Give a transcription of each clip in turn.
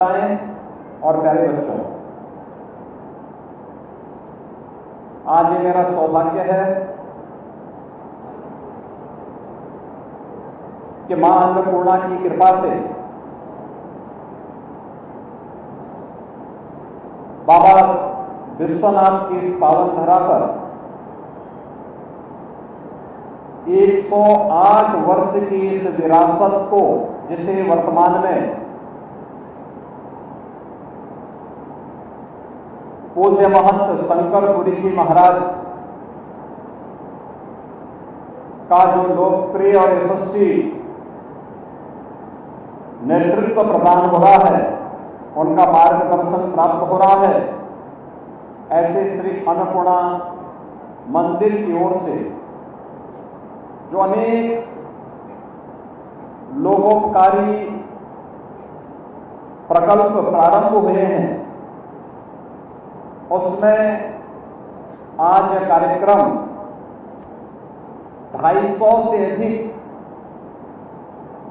और प्यारे बच्चों, आज ये मेरा सौभाग्य है कि मां अन्नपूर्णा की कृपा से बाबा विश्वनाथ की इस पावन धरा पर 108 वर्ष की इस विरासत को, जिसे वर्तमान में पूज्य महंत शंकरपुरी जी महाराज का जो लोकप्रिय और यशस्वी नेतृत्व प्रदान हो रहा है, उनका मार्गदर्शन प्राप्त हो रहा है, ऐसे श्री अन्नपूर्णा मंदिर की ओर से जो अनेक लोकोपकारी प्रकल्प प्रारंभ हुए हैं, उसमें आज यह कार्यक्रम 250 से अधिक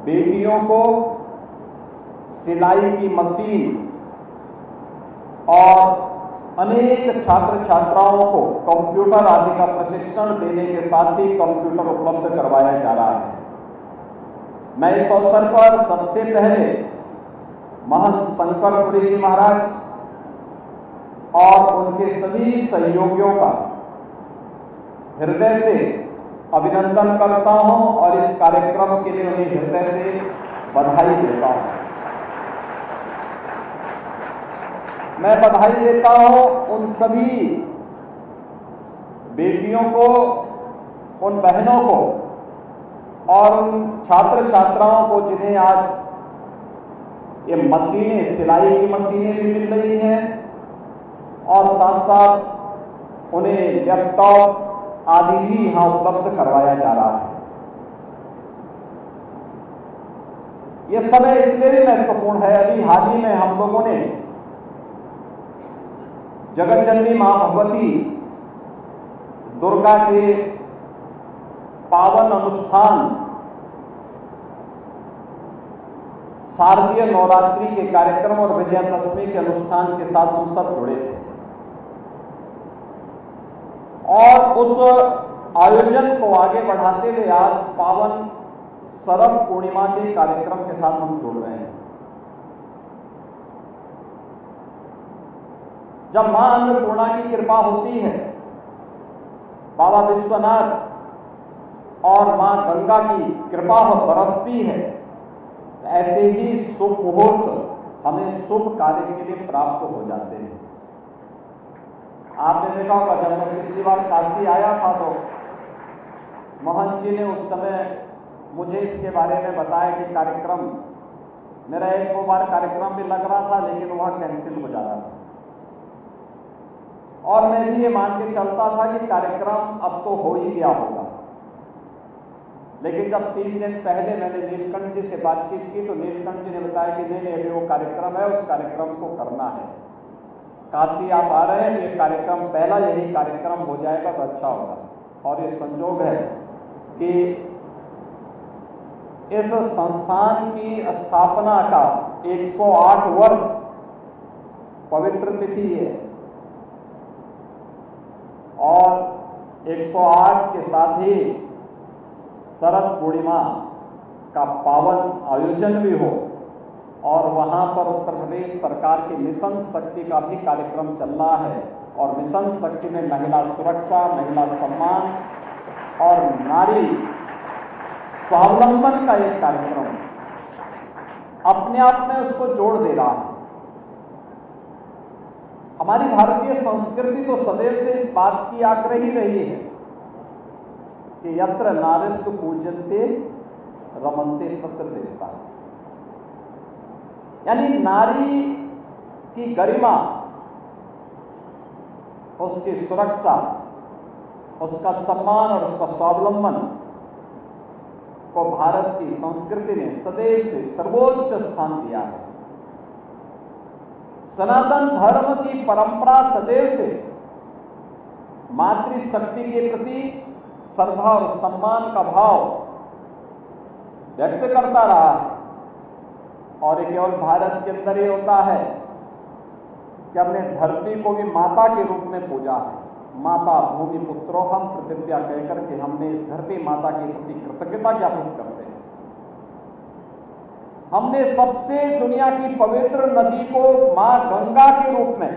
बेटियों को सिलाई की मशीन और अनेक छात्र छात्राओं को कंप्यूटर आदि का प्रशिक्षण देने के साथ ही कंप्यूटर उपलब्ध करवाया जा रहा है। मैं इस अवसर पर सबसे पहले महंत शंकरपुरी जी महाराज और उनके सभी सहयोगियों का हृदय से अभिनंदन करता हूं और इस कार्यक्रम के लिए उन्हें हृदय से बधाई देता हूं। मैं बधाई देता हूं उन सभी बेटियों को, उन बहनों को और उन छात्र छात्राओं को जिन्हें आज ये मशीनें, सिलाई की मशीनें भी मिल रही हैं और साथ साथ उन्हें लैपटॉप आदि भी यहां उपलब्ध करवाया जा रहा है। यह समय इसलिए भी महत्वपूर्ण है, अभी हाल ही में हम लोगों ने जगतजननी मां भगवती दुर्गा के पावन अनुष्ठान शारदीय नवरात्रि के कार्यक्रम और विजयादशमी के अनुष्ठान के साथ हम सब जुड़े थे और उस आयोजन को आगे बढ़ाते हुए आज पावन शरद पूर्णिमा के कार्यक्रम के साथ हम जुड़ रहे हैं। जब मां अन्नपूर्णा की कृपा होती है, बाबा विश्वनाथ और मां गंगा की कृपा बरसती है, ऐसे ही शुभ मुहूर्त हमें शुभ कार्य के लिए प्राप्त हो जाते हैं। आपने देखा होगा, जब मैं पिछली बार काशी आया था तो महंत जी ने उस समय मुझे इसके बारे में बताया कि कार्यक्रम, मेरा 1-2 बार कार्यक्रम भी लग रहा था लेकिन वह कैंसिल हो जा रहा था और मैं भी ये मान के चलता था कि कार्यक्रम अब तो हो ही गया होगा। लेकिन जब 3 दिन पहले मैंने नीलकंठ जी से बातचीत की तो नीलकंठ जी ने बताया कि नहीं, अभी वो कार्यक्रम है, उस कार्यक्रम को करना है। काशी आप आ रहे हैं तो ये कार्यक्रम, पहला यही कार्यक्रम हो जाएगा तो अच्छा होगा। और ये संयोग है कि इस संस्थान की स्थापना का 108 वर्ष पवित्र तिथि है और 108 के साथ ही शरद पूर्णिमा का पावन आयोजन भी हो और वहां पर उत्तर प्रदेश सरकार के मिशन शक्ति का भी कार्यक्रम चल रहा है और मिशन शक्ति में महिला सुरक्षा, महिला सम्मान और नारी स्वावलंबन का एक कार्यक्रम अपने आप में उसको जोड़ दे रहा है। हमारी भारतीय संस्कृति तो सदैव से इस बात की आग्रही रही है कि यत्र नारीस्तु पूज्यन्ते रमन्ते तत्र देवता, यानी नारी की गरिमा, उसकी सुरक्षा, उसका सम्मान और उसका स्वावलंबन को भारत की संस्कृति ने सदैव से सर्वोच्च स्थान दिया है। सनातन धर्म की परंपरा सदैव से मातृशक्ति के प्रति श्रद्धा और सम्मान का भाव व्यक्त करता रहा है और ये केवल भारत के अंदर ही होता है कि हमने धरती को भी माता के रूप में पूजा है। माता भूमि पुत्रो हम प्रतिज्ञा कहकर के हमने इस धरती माता के प्रति कृतज्ञता ज्ञापित करते हैं। हमने सबसे दुनिया की पवित्र नदी को मां गंगा के रूप में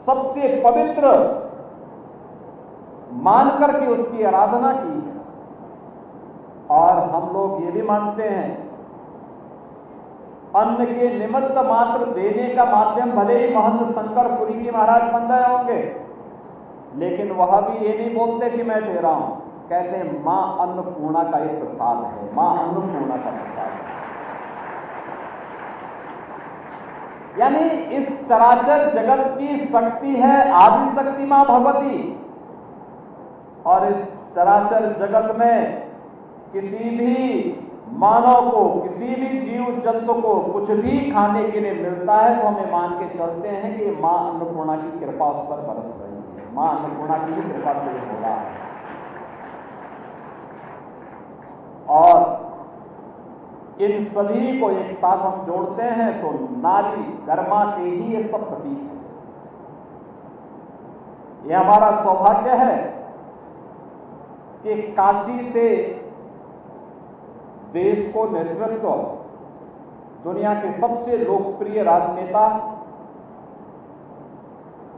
सबसे पवित्र मानकर के उसकी आराधना की है। और हम लोग ये भी मानते हैं अन्न के निमित्त मात्र देने का माध्यम भले ही महंत शंकरपुरी जी महाराज बन रहे होंगे, लेकिन वह भी ये नहीं बोलते कि मैं दे रहा हूं, कहते हैं मां अन्नपूर्णा का एक प्रसाद है, मां अन्नपूर्णा का प्रसाद है। यानी इस चराचर जगत की शक्ति है आदि शक्ति मां भगवती, और इस चराचर जगत में किसी भी मानव को, किसी भी जीव जंतु को कुछ भी खाने के लिए मिलता है तो हमें मान के चलते हैं कि मां अन्नपूर्णा की कृपा उस पर बरस रही है, मां अन्नपूर्णा की ही कृपा से हो रहा है। और इन सभी को एक साथ हम जोड़ते हैं तो नारी गर्मा के ही ये सब प्रतीक है। यह हमारा सौभाग्य है कि काशी से देश को नेतृत्व दुनिया के सबसे लोकप्रिय राजनेता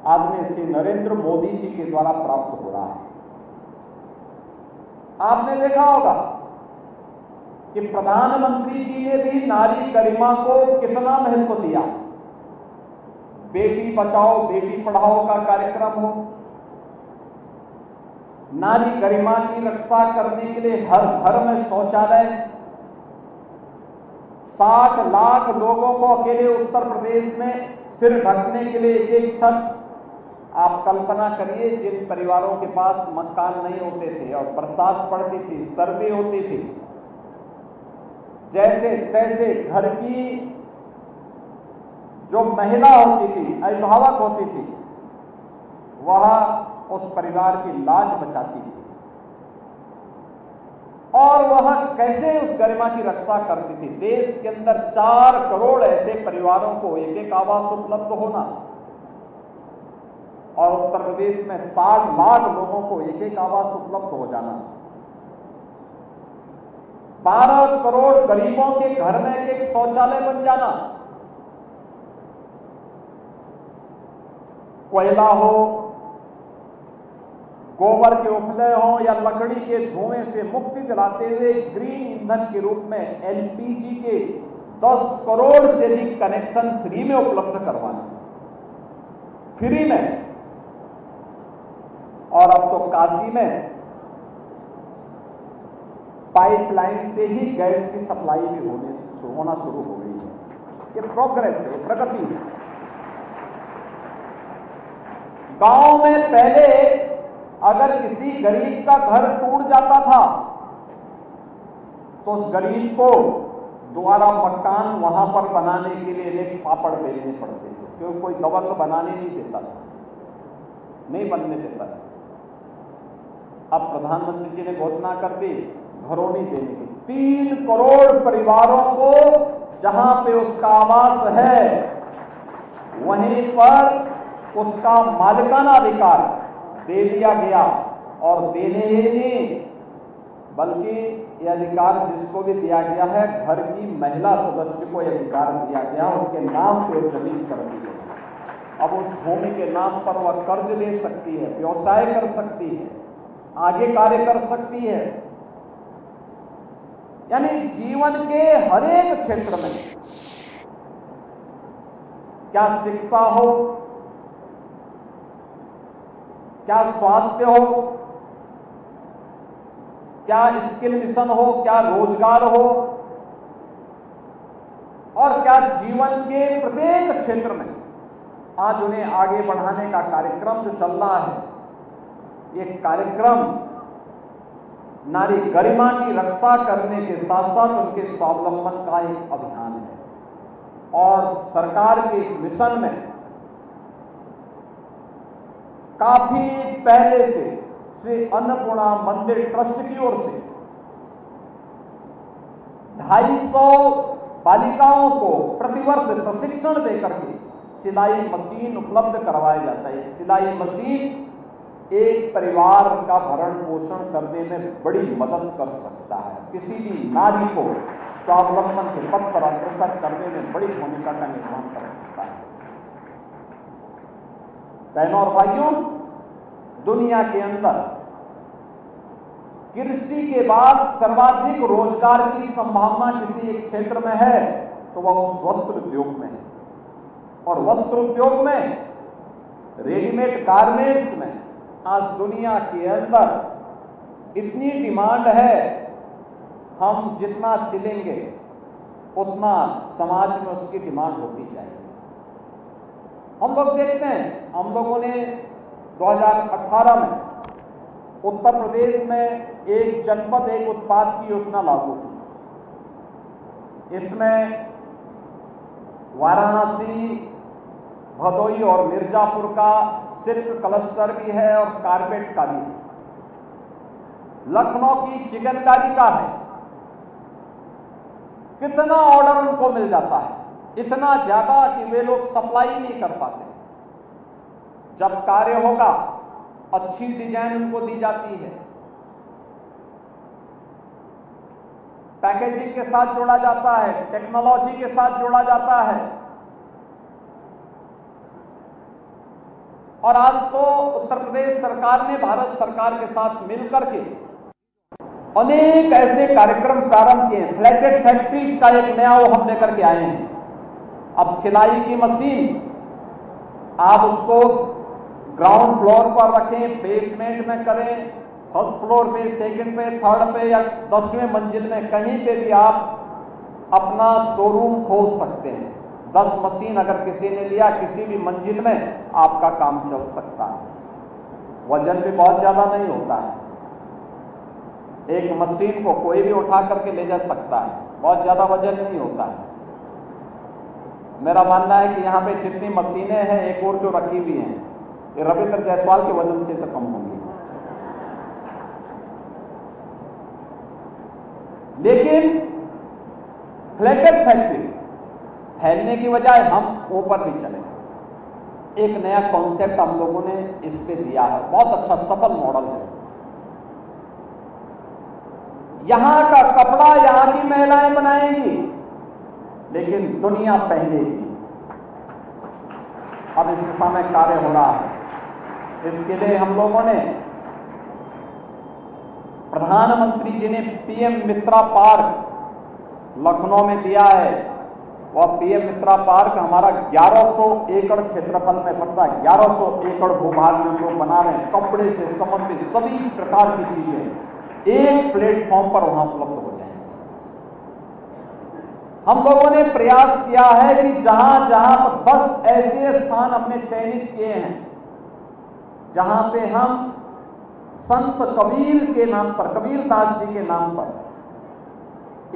आदरणीय श्री नरेंद्र मोदी जी के द्वारा प्राप्त हो रहा है। आपने देखा होगा कि प्रधानमंत्री जी ने भी नारी गरिमा को कितना महत्व दिया। बेटी बचाओ बेटी पढ़ाओ का कार्यक्रम हो, नारी गरिमा की रक्षा करने के लिए हर घर में शौचालय, 60 लाख लोगों को अकेले उत्तर प्रदेश में सिर ढकने के लिए एक छत। आप कल्पना करिए जिन परिवारों के पास मकान नहीं होते थे और बरसात पड़ती थी, सर्दी होती थी, जैसे तैसे घर की जो महिला होती थी, अभिभावक होती थी, वह उस परिवार की लाज बचाती थी और वह कैसे उस गरिमा की रक्षा करती थी। देश के अंदर 4 करोड़ ऐसे परिवारों को एक एक आवास उपलब्ध होना और उत्तर प्रदेश में 60 लाख लोगों को एक एक आवास उपलब्ध हो जाना, 12 करोड़ गरीबों के घर में एक एक शौचालय बन जाना, कोयला हो, गोबर के उपले हो या लकड़ी के धुएं से मुक्ति दिलाते हुए ग्रीन ईंधन के रूप में एलपीजी के 10 करोड़ से अधिक कनेक्शन फ्री में उपलब्ध करवाना, फ्री में। और अब तो काशी में पाइपलाइन से ही गैस की सप्लाई भी होना शुरू हो गई है। ये प्रोग्रेस है, प्रगति है। गांव में पहले अगर किसी गरीब का घर टूट जाता था तो उस गरीब को दोबारा मकान वहां पर बनाने के लिए एक पापड़ बेचने पड़ते थे, क्योंकि कोई गवर्नर बनाने नहीं देता था, नहीं बनने देता था। अब प्रधानमंत्री जी ने घोषणा कर दी घरों नहीं देने की। 3 करोड़ परिवारों को जहां पे उसका आवास है वहीं पर उसका मालिकाना अधिकार दे दिया गया। और देने ही नहीं बल्कि यह अधिकार जिसको भी दिया गया है, घर की महिला सदस्य को यह अधिकार दिया गया, उसके नाम पे जमीन कर दी है। अब उस भूमि के नाम पर वह कर्ज ले सकती है, व्यवसाय कर सकती है, आगे कार्य कर सकती है। यानी जीवन के हर एक क्षेत्र में, क्या शिक्षा हो, क्या स्वास्थ्य हो, क्या स्किल मिशन हो, क्या रोजगार हो, और क्या जीवन के प्रत्येक क्षेत्र में आज उन्हें आगे बढ़ाने का कार्यक्रम जो चल रहा है, ये कार्यक्रम नारी गरिमा की रक्षा करने के साथ साथ उनके स्वावलंबन का एक अभियान है। और सरकार के इस मिशन में काफी पहले से श्री अन्नपूर्णा मंदिर ट्रस्ट की ओर से 250 बालिकाओं को प्रतिवर्ष प्रशिक्षण देकर के सिलाई मशीन उपलब्ध करवाया जाता है। सिलाई मशीन एक परिवार का भरण पोषण करने में बड़ी मदद कर सकता है, किसी भी नारी को स्वावलंबन के पथ पर अग्रसर करने में बड़ी भूमिका का निर्वहन कर सकता है। बहनों और भाइयों, दुनिया के अंदर कृषि के बाद सर्वाधिक रोजगार की संभावना किसी एक क्षेत्र में है तो वह उस वस्त्र उद्योग में है। और वस्त्र उद्योग में, रेडीमेड गारमेंट्स में आज दुनिया के अंदर इतनी डिमांड है, हम जितना सिलेंगे उतना समाज में उसकी डिमांड होती जाएगी। हम लोग देखते हैं, हम लोगों ने 2018 में उत्तर प्रदेश में एक जनपद एक उत्पाद की योजना लागू की। इसमें वाराणसी, भदोई और मिर्जापुर का सिल्क क्लस्टर भी है और कारपेट का भी है। लखनऊ की चिकनकारी का है। कितना ऑर्डर उनको मिल जाता है, इतना ज्यादा कि वे लोग सप्लाई नहीं कर पाते। जब कार्य होगा अच्छी डिजाइन उनको दी जाती है, पैकेजिंग के साथ जोड़ा जाता है, टेक्नोलॉजी के साथ जोड़ा जाता है। और आज तो उत्तर प्रदेश सरकार ने भारत सरकार के साथ मिलकर के अनेक ऐसे कार्यक्रम प्रारंभ किए। फ्लैटेड फैक्ट्रीज का एक नया वो हम लेकर के आए हैं। अब सिलाई की मशीन आप उसको ग्राउंड फ्लोर पर रखें, बेसमेंट में करें, फर्स्ट फ्लोर पे, सेकंड पे, थर्ड पे या 10वें मंजिल में कहीं पे भी आप अपना शोरूम खोल सकते हैं। 10 मशीन अगर किसी ने लिया, किसी भी मंजिल में आपका काम चल सकता है। वजन भी बहुत ज्यादा नहीं होता है, एक मशीन को कोई भी उठा करके ले जा सकता है, बहुत ज्यादा वजन नहीं होता है। मेरा मानना है कि यहां पे जितनी मशीनें हैं, एक और जो रखी हुई हैं, ये रविंद्र जायसवाल के वजन से तो कम होंगी। लेकिन फ्लैटेड फैक्ट्री फैलने की बजाय हम ऊपर भी चले। एक नया कॉन्सेप्ट हम लोगों ने इस पे दिया है, बहुत अच्छा सफल मॉडल है। यहां का कपड़ा यहां की महिलाएं बनाएंगी, लेकिन दुनिया पहनेगी। अब इस दिशा में कार्य हो रहा है। इसके लिए हम लोगों ने, प्रधानमंत्री जी ने पीएम मित्रा पार्क लखनऊ में दिया है। वह पीएम मित्रा पार्क हमारा 1100 एकड़ क्षेत्रफल में पड़ता है। 1100 एकड़ भूभाग में हम लोग बना रहे हैं। कपड़े से संबंधित सभी प्रकार की चीजें एक प्लेटफॉर्म पर वहां उपलब्ध हो जाएंगे। हम लोगों ने प्रयास किया है कि जहां जहां पर 10 ऐसे स्थान हमने चयनित किए हैं जहां पे हम संत कबीर के नाम पर, कबीरदास जी के नाम पर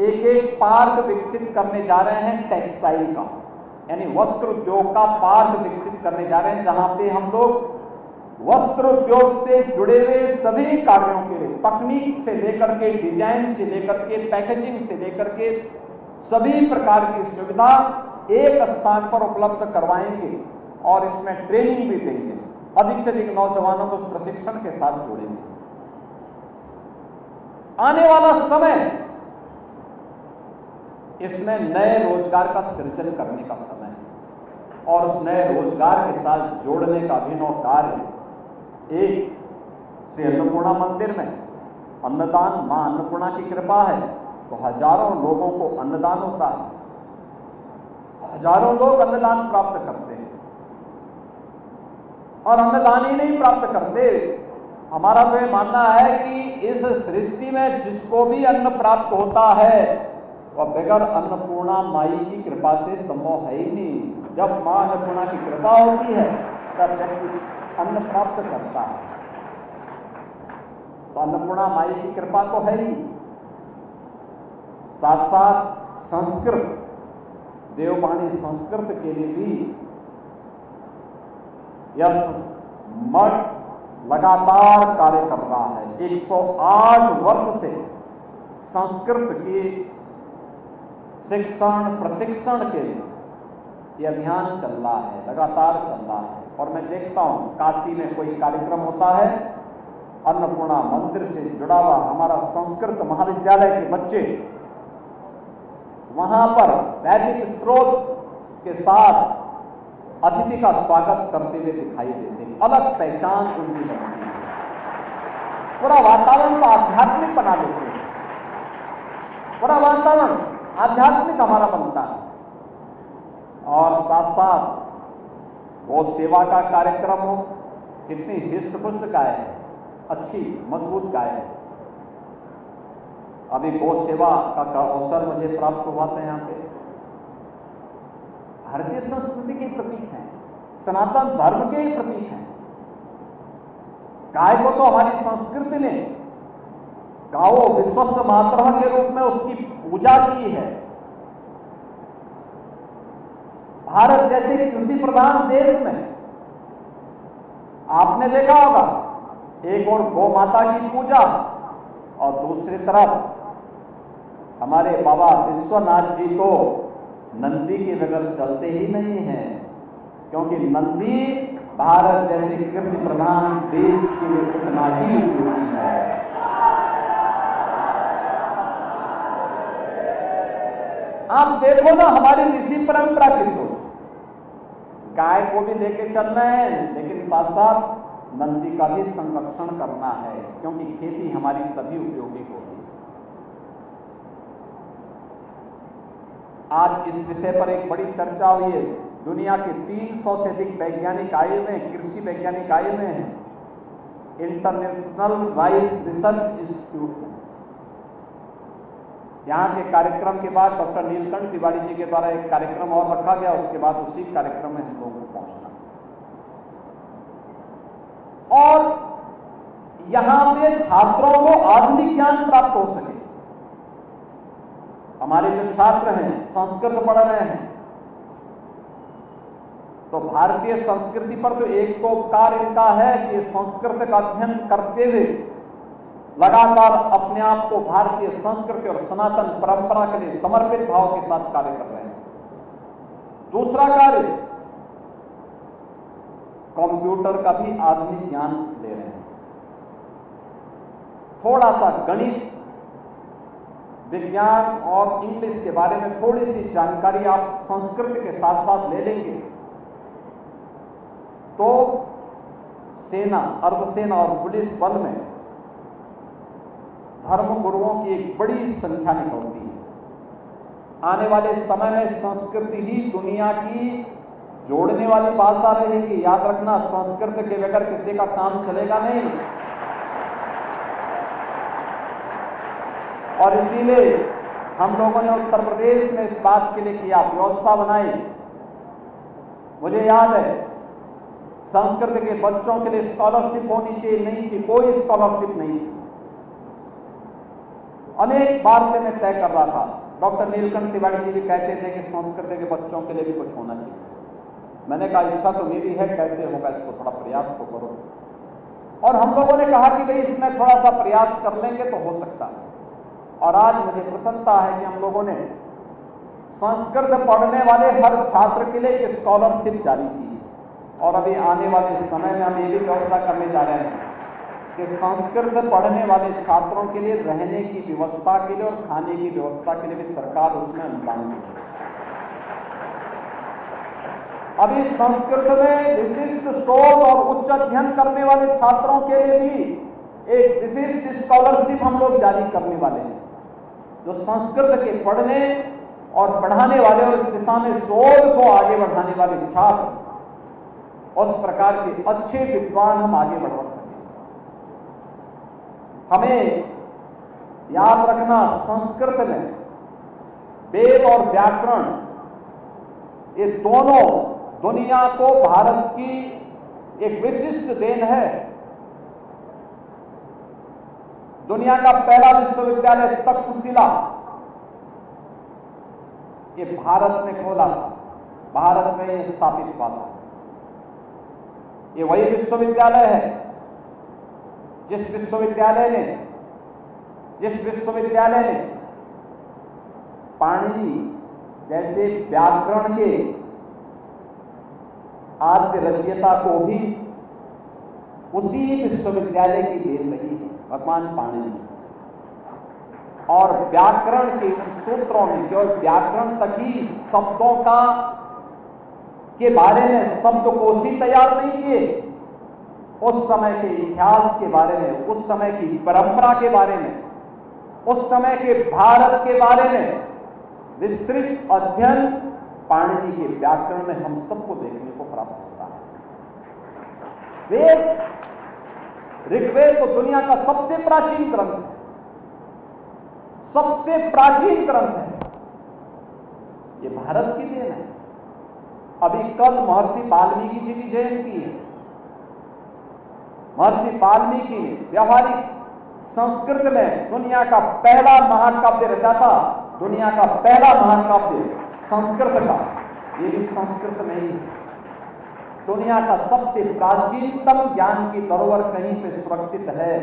एक एक पार्क विकसित करने जा रहे हैं टेक्सटाइल का, यानी वस्त्र उद्योग का पार्क विकसित करने जा रहे हैं, जहां पे हम लोग वस्त्र उद्योग से जुड़े हुए सभी कार्यों के लिए, तकनीक से लेकर के, डिजाइन से लेकर के, पैकेजिंग से लेकर के सभी प्रकार की सुविधा एक स्थान पर उपलब्ध करवाएंगे और इसमें ट्रेनिंग भी देंगे। अधिक से अधिक नौजवानों को प्रशिक्षण के साथ जोड़ेंगे। आने वाला समय इसमें नए रोजगार का सृजन करने का समय है और उस नए रोजगार के साथ जोड़ने का अभिनव कार्य एक श्री अन्नपूर्णा मंदिर में अन्नदान, मां अन्नपूर्णा की कृपा है तो हजारों लोगों को अन्नदान होता है, हजारों लोग अन्नदान प्राप्त करते हैं। और अन्नदान ही नहीं प्राप्त करते, हमारा तो ये मानना है कि इस सृष्टि में जिसको भी अन्न प्राप्त होता है वह बगैर अन्नपूर्णा माई की कृपा से संभव है ही नहीं। जब मां अन्नपूर्णा की कृपा होती है तब व्यक्ति अन्न प्राप्त करता है। तो अन्नपूर्णा माई की कृपा तो है ही, साथ साथ संस्कृत, देववाणी संस्कृत के लिए भी यह मठ लगातार कार्य कर रहा है। 108 वर्ष से संस्कृत की शिक्षण प्रशिक्षण के लिए ये अभियान चल रहा है, लगातार चल रहा है। और मैं देखता हूं काशी में कोई कार्यक्रम होता है, अन्नपूर्णा मंदिर से जुड़ा हुआ हमारा संस्कृत महाविद्यालय के बच्चे वहां पर वैदिक स्त्रोत के साथ अतिथि का स्वागत करते हुए दिखाई देते हैं। अलग पहचान उनकी बनती है, पूरा वातावरण को आध्यात्मिक बना देते हैं, पूरा वातावरण आध्यात्मिक हमारा बनता है। और साथ साथ गौ सेवा का कार्यक्रम हो, कितनी हिष्ट पुष्ट गाय है, अच्छी मजबूत गाय है। अभी गौ सेवा का अवसर मुझे प्राप्त हुआ था। यहाँ पे भारतीय संस्कृति के प्रतीक हैं, सनातन धर्म के प्रतीक हैं। गाय को तो हमारी संस्कृति ने गाओ विश्वस्य मातरः के रूप में उसकी पूजा की है। भारत जैसे कृषि प्रधान देश में आपने देखा होगा, एक और गौ माता की पूजा और दूसरी तरफ हमारे बाबा विश्वनाथ जी को नंदी के बगैर चलते ही नहीं है, क्योंकि नंदी भारत जैसे कृषि प्रधान देश के लिए उतना ही उपयोगी है। आप देखो ना हमारी ऋषि परंपरा की सोच, गाय को भी लेके चलना है, लेकिन साथ साथ नंदी का भी संरक्षण करना है, क्योंकि खेती हमारी तभी उपयोगी होगी। आज इस विषय पर एक बड़ी चर्चा हुई है। दुनिया के 300 से अधिक वैज्ञानिक आए हुए हैं, कृषि वैज्ञानिक आए हुए हैं इंटरनेशनल राइस रिसर्च इंस्टीट्यूट में। यहाँ के कार्यक्रम के बाद डॉक्टर नीलकंठ तिवारी जी के द्वारा एक कार्यक्रम और रखा गया, उसके बाद उसी कार्यक्रम में हम लोगों को पहुंचना। और यहां पे छात्रों को आधुनिक ज्ञान प्राप्त हो सके। हमारे जो छात्र हैं संस्कृत पढ़ रहे हैं, तो भारतीय संस्कृति पर तो एक तो उपकार इनका है कि संस्कृत का अध्ययन करते हुए लगातार अपने आप को भारतीय संस्कृति और सनातन परंपरा के लिए समर्पित भाव के साथ कार्य कर रहे हैं। दूसरा कार्य, कंप्यूटर का भी आधुनिक ज्ञान ले रहे हैं। थोड़ा सा गणित, विज्ञान और इंग्लिश के बारे में थोड़ी सी जानकारी आप संस्कृत के साथ साथ ले लेंगे तो सेना, अर्धसेना और पुलिस बल में धर्म गुरुओं की एक बड़ी संख्या निकलती है। आने वाले समय में संस्कृति ही दुनिया की जोड़ने वाली भाषा रहेगी। याद रखना, संस्कृत के बगैर किसी का काम चलेगा नहीं। और इसीलिए हम लोगों ने उत्तर प्रदेश में इस बात के लिए किया, व्यवस्था बनाई। मुझे याद है संस्कृत के बच्चों के लिए स्कॉलरशिप होनी चाहिए, नहीं थी, कोई स्कॉलरशिप नहीं थी। अनेक बार से मैं तय कर रहा था। डॉक्टर नीलकंठ तिवारी जी भी कहते थे कि संस्कृत के बच्चों के लिए भी कुछ होना चाहिए। मैंने कहा इच्छा तो मेरी है, कैसे होगा इसको थोड़ा प्रयास तो करो। और हम लोगों ने कहा कि भाई इसमें थोड़ा सा प्रयास कर लेंगे तो हो सकता है। और आज मुझे प्रसन्नता है कि हम लोगों ने संस्कृत पढ़ने वाले हर छात्र के लिए एक स्कॉलरशिप जारी की। और अभी आने वाले समय में हम ये भी व्यवस्था करने जा रहे हैं कि संस्कृत पढ़ने वाले छात्रों के लिए रहने की व्यवस्था के लिए और खाने की व्यवस्था के लिए भी सरकार उसमें अनुदान देगी। अभी संस्कृत में विशिष्ट शोध और उच्च अध्ययन करने वाले छात्रों के लिए भी एक विशिष्ट स्कॉलरशिप हम लोग जारी करने वाले हैं, जो संस्कृत के पढ़ने और पढ़ाने वाले और इस दिशा में शोध को आगे बढ़ाने वाले छात्र, उस प्रकार के अच्छे विद्वान हम आगे बढ़ा सकें। हमें याद रखना, संस्कृत में वेद और व्याकरण ये दोनों दुनिया को भारत की एक विशिष्ट देन है। दुनिया का पहला विश्वविद्यालय तक्षशिला ये भारत ने खोला था, भारत में ये स्थापित हुआ था। ये वही विश्वविद्यालय है जिस विश्वविद्यालय ने पाणिनि जैसे व्याकरण के आद्य रचयिता को भी उसी विश्वविद्यालय की देन रही है, भगवान पाणिनि। और व्याकरण के उन सूत्रों में केवल व्याकरण तक ही शब्दों के बारे में शब्दकोश ही तैयार नहीं किए, उस समय के इतिहास के बारे में, उस समय की परंपरा के बारे में, उस समय के भारत के बारे में विस्तृत अध्ययन पाणिनि के व्याकरण में हम सबको देखने को प्राप्त होता है। वेद, ऋग्वेद तो दुनिया का सबसे प्राचीन ग्रंथ है, सबसे प्राचीन ग्रंथ है, ये भारत की देन है। अभी कल महर्षि वाल्मीकि जी की जयंती है। महर्षि वाल्मीकि ने व्यावहारिक संस्कृत में दुनिया का पहला महाकाव्य रचा था, दुनिया का पहला महाकाव्य संस्कृत का, ये भी संस्कृत में ही है। दुनिया का सबसे प्राचीनतम ज्ञान की धरोहर कहीं पे सुरक्षित है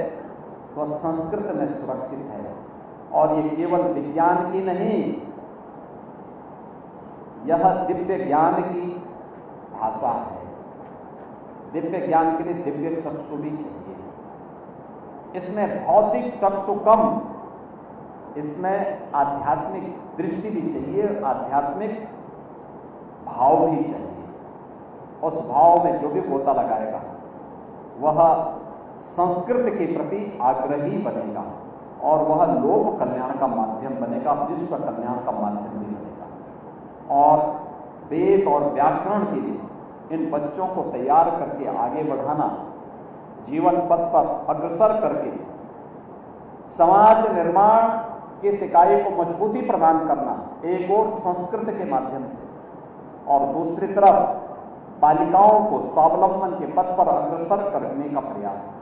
तो संस्कृत में सुरक्षित है। और ये केवल विज्ञान की नहीं, यह दिव्य ज्ञान की भाषा है। दिव्य ज्ञान के लिए दिव्य चक्षु भी चाहिए। इसमें भौतिक चक्षु कम, इसमें आध्यात्मिक दृष्टि भी चाहिए, आध्यात्मिक भाव भी चाहिए। उस भाव में जो भी गोता लगाएगा वह संस्कृत के प्रति आग्रही बनेगा और वह लोक कल्याण का माध्यम बनेगा, विश्व कल्याण का माध्यम भी बनेगा। और वेद और व्याकरण के लिए इन बच्चों को तैयार करके आगे बढ़ाना, जीवन पथ पर अग्रसर करके समाज निर्माण के सिकाई को मजबूती प्रदान करना, एक और संस्कृत के माध्यम से, और दूसरी तरफ बालिकाओं को स्वावलंबन के पथ पर अग्रसर करने का प्रयास है।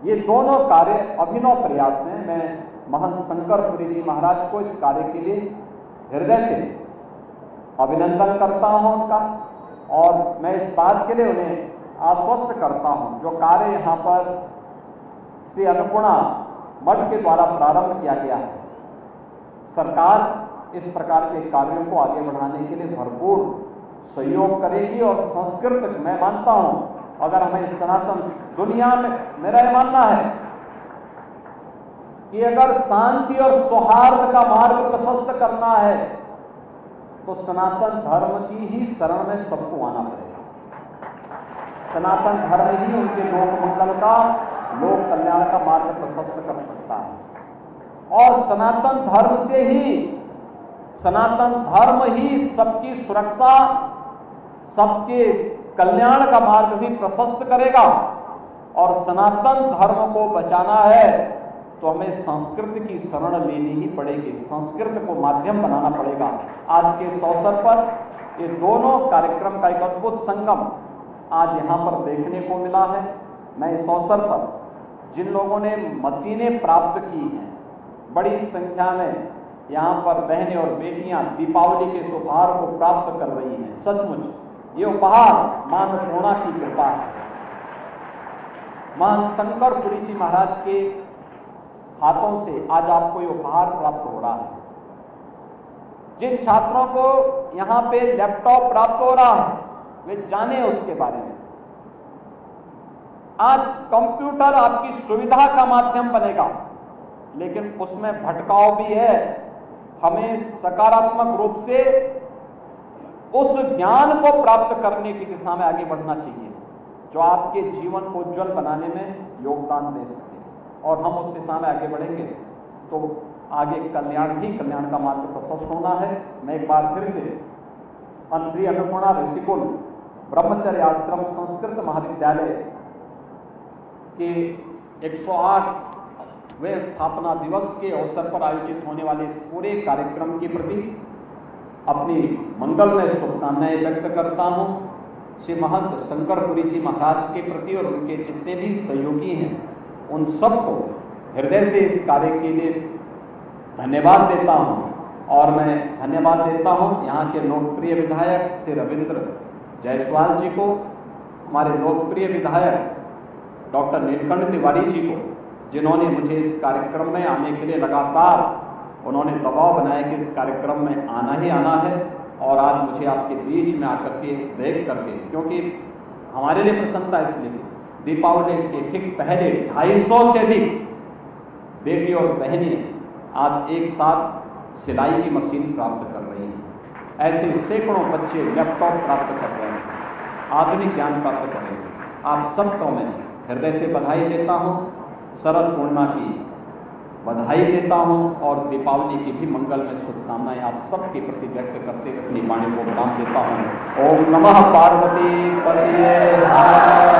ये दोनों कार्य अभिनव प्रयास हैं। मैं महंत शंकरपुरी जी महाराज को इस कार्य के लिए हृदय से अभिनंदन करता हूं उनका, और मैं इस बात के लिए उन्हें आश्वस्त करता हूं, जो कार्य यहाँ पर श्री अन्नपूर्णा मठ के द्वारा प्रारंभ किया गया है, सरकार इस प्रकार के कार्यों को आगे बढ़ाने के लिए भरपूर सहयोग करेगी। और संस्कृत, मैं मानता हूं, अगर हमें सनातन दुनिया में, मेरा यह मानना है कि अगर शांति और सौहार्द का मार्ग प्रशस्त करना है तो सनातन धर्म की ही शरण में सबको आना पड़ेगा। सनातन धर्म ही उनके लोक मंगल का, लोक कल्याण का मार्ग प्रशस्त कर सकता है। और सनातन धर्म से ही, सनातन धर्म ही सबकी सुरक्षा, सबके कल्याण का मार्ग भी प्रशस्त करेगा। और सनातन धर्म को बचाना है तो हमें संस्कृत की शरण लेनी ही पड़ेगी, संस्कृत को माध्यम बनाना पड़ेगा। आज के इस अवसर पर ये दोनों कार्यक्रम का एक अद्भुत संगम आज यहाँ पर देखने को मिला है। मैं इस अवसर पर जिन लोगों ने मशीनें प्राप्त की हैं, बड़ी संख्या में यहाँ पर बहनें और बेटियां दीपावली के इस उपहार को प्राप्त कर रही हैं, सचमुच ये उपहार मां अन्नपूर्णा की कृपा है। महंत शंकरपुरी जी महाराज के हाथों से आज आपको ये उपहार प्राप्त हो रहा है। जिन छात्रों को यहाँ पे लैपटॉप प्राप्त हो रहा है वे जाने उसके बारे में। आज कंप्यूटर आपकी सुविधा का माध्यम बनेगा, लेकिन उसमें भटकाव भी है। हमें सकारात्मक रूप से उस ज्ञान को प्राप्त करने की दिशा में आगे बढ़ना चाहिए जो आपके जीवन को उज्जवल बनाने में योगदान दे सके। और हम उस दिशा में आगे बढ़ेंगे तो आगे कल्याण ही कल्याण का मार्ग प्रशस्त होना है। मैं एक बार फिर से श्री अन्नपूर्णा ऋषिकुल ब्रह्मचर्य आश्रम संस्कृत महाविद्यालय के 108वें स्थापना दिवस के अवसर पर आयोजित होने वाले इस पूरे कार्यक्रम के प्रति अपनी मंगलमय शुभकामनाएं व्यक्त करता हूं। श्री महंत शंकरपुरी जी महाराज के प्रति और उनके जितने भी सहयोगी हैं उन सबको हृदय से इस कार्य के लिए धन्यवाद देता हूं। और मैं धन्यवाद देता हूं यहाँ के लोकप्रिय विधायक श्री रविंद्र जायसवाल जी को, हमारे लोकप्रिय विधायक डॉक्टर नीलकंठ तिवारी जी को, जिन्होंने मुझे इस कार्यक्रम में आने के लिए लगातार उन्होंने दबाव बनाया कि इस कार्यक्रम में आना ही आना है, और आज मुझे आपके बीच में आकर के देख करके, क्योंकि हमारे लिए प्रसन्नता इसलिए दीपावली के ठीक पहले 250 से अधिक बेटी और बहनें आज एक साथ सिलाई की मशीन प्राप्त कर रही हैं। ऐसे सैकड़ों बच्चे लैपटॉप प्राप्त कर रहे हैं, आधुनिक ज्ञान प्राप्त कर रहे हैं। आप सबको मैं हृदय से बधाई देता हूँ, शरद पूर्णिमा की बधाई देता हूँ और दीपावली की भी मंगल में शुभकामनाएं आप सबके प्रति व्यक्त करते हुए अपनी वाणी को विराम देता हूँ। ओम नमः पार्वती पतये।